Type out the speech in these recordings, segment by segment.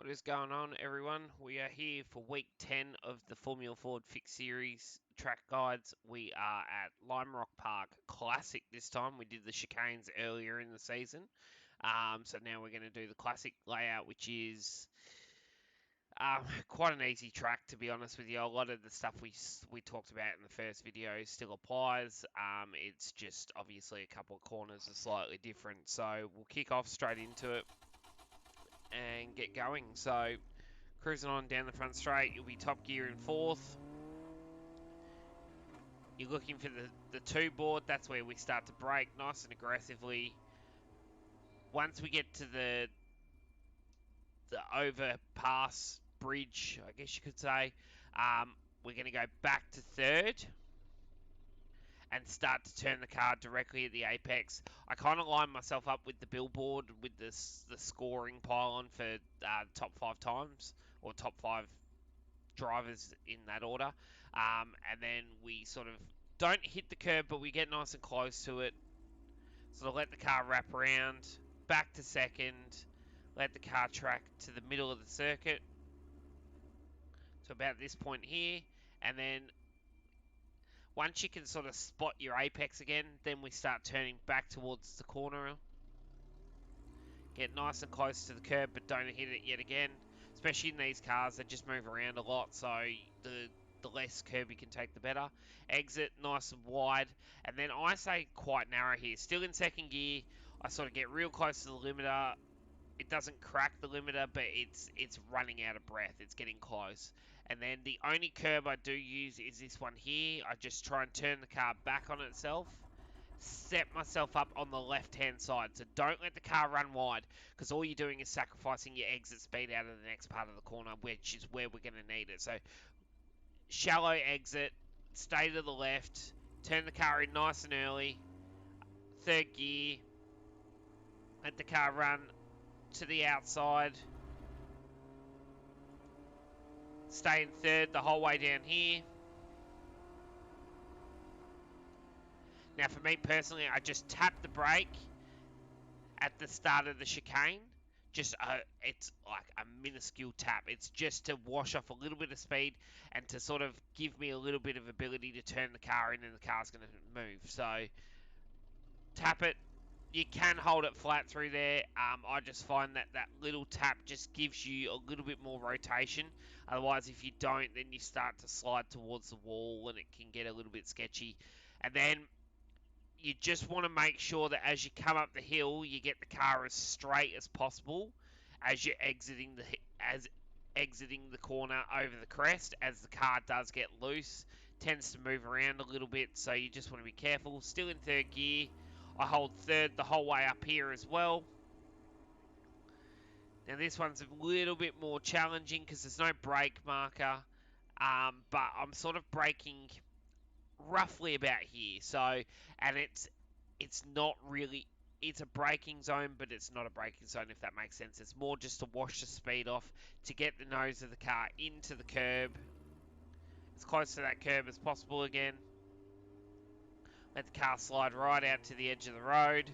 What is going on, everyone? We are here for week 10 of the Formula Ford Fixed Series track guides. We are at Lime Rock Park Classic this time. We did the chicanes earlier in the season. So now we're going to do the Classic layout, which is quite an easy track, to be honest with you. A lot of the stuff we talked about in the first video still applies. It's just obviously a couple of corners are slightly different. So we'll kick off straight into it and get going. So cruising on down the front straight, you'll be top gear in fourth. You're looking for the 2 board. That's where we start to brake nice and aggressively. Once we get to the overpass bridge, I guess you could say, we're going to go back to third and start to turn the car directly at the apex. I kind of line myself up with the billboard with the scoring pylon for top 5 times, or top 5 drivers in that order. And then we sort of don't hit the curb, but we get nice and close to it. So let the car wrap around, back to second, let the car track to the middle of the circuit. So about this point here, and then once you can sort of spot your apex again, then we start turning back towards the corner. Get nice and close to the curb, but don't hit it yet again. Especially in these cars, they just move around a lot, so the less curb you can take, the better. Exit nice and wide, and then I say quite narrow here. Still in second gear, I sort of get real close to the limiter. It doesn't crack the limiter, but it's running out of breath. It's getting close. And then the only curb I do use is this one here. I just try and turn the car back on itself. Set myself up on the left-hand side. So don't let the car run wide, because all you're doing is sacrificing your exit speed out of the next part of the corner, which is where we're going to need it. So shallow exit, stay to the left, turn the car in nice and early, third gear, let the car run to the outside, stay in third the whole way down here. Now for me personally, I just tap the brake at the start of the chicane. Just it's like a minuscule tap. It's just to wash off a little bit of speed and to sort of give me a little bit of ability to turn the car in, and the car's going to move. So tap it. You can hold it flat through there. I just find that that little tap just gives you a little bit more rotation. Otherwise, if you don't, then you start to slide towards the wall and it can get a little bit sketchy. And then you just want to make sure that as you come up the hill, you get the car as straight as possible as you're exiting the corner over the crest. As the car does get loose, tends to move around a little bit, so you just want to be careful. Still in third gear. I hold third the whole way up here as well. Now this one's a little bit more challenging because there's no brake marker, but I'm sort of braking roughly about here. So, and it's not really, it's a braking zone, but it's not a braking zone, if that makes sense. It's more just to wash the speed off, to get the nose of the car into the curb, as close to that curb as possible again. Let the car slide right out to the edge of the road,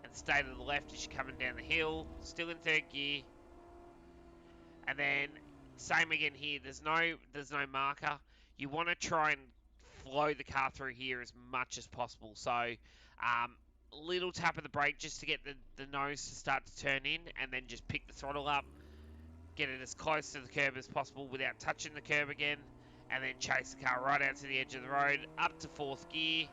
and stay to the left as you're coming down the hill. Still in third gear. And then same again here. There's no marker. You want to try and flow the car through here as much as possible. So little tap of the brake just to get the nose to start to turn in, and then just pick the throttle up, get it as close to the curb as possible without touching the curb again, and then chase the car right out to the edge of the road, up to fourth gear.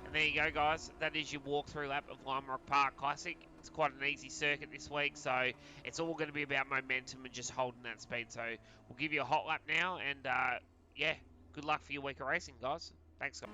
And there you go, guys. That is your walkthrough lap of Lime Rock Park Classic. It's quite an easy circuit this week, so it's all going to be about momentum and just holding that speed. So we'll give you a hot lap now, and yeah, good luck for your week of racing, guys. Thanks, guys.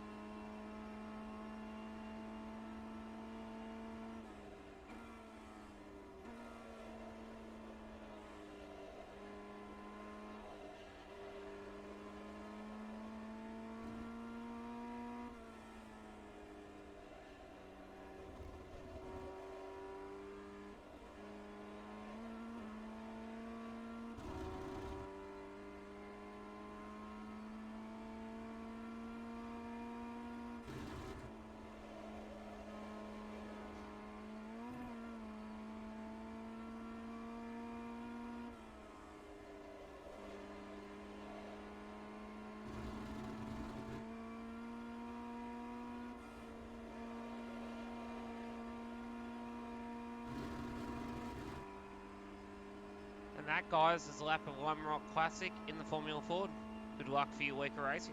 that, guys, is a lap of Lime Rock Classic in the Formula Ford. Good luck for your week of racing.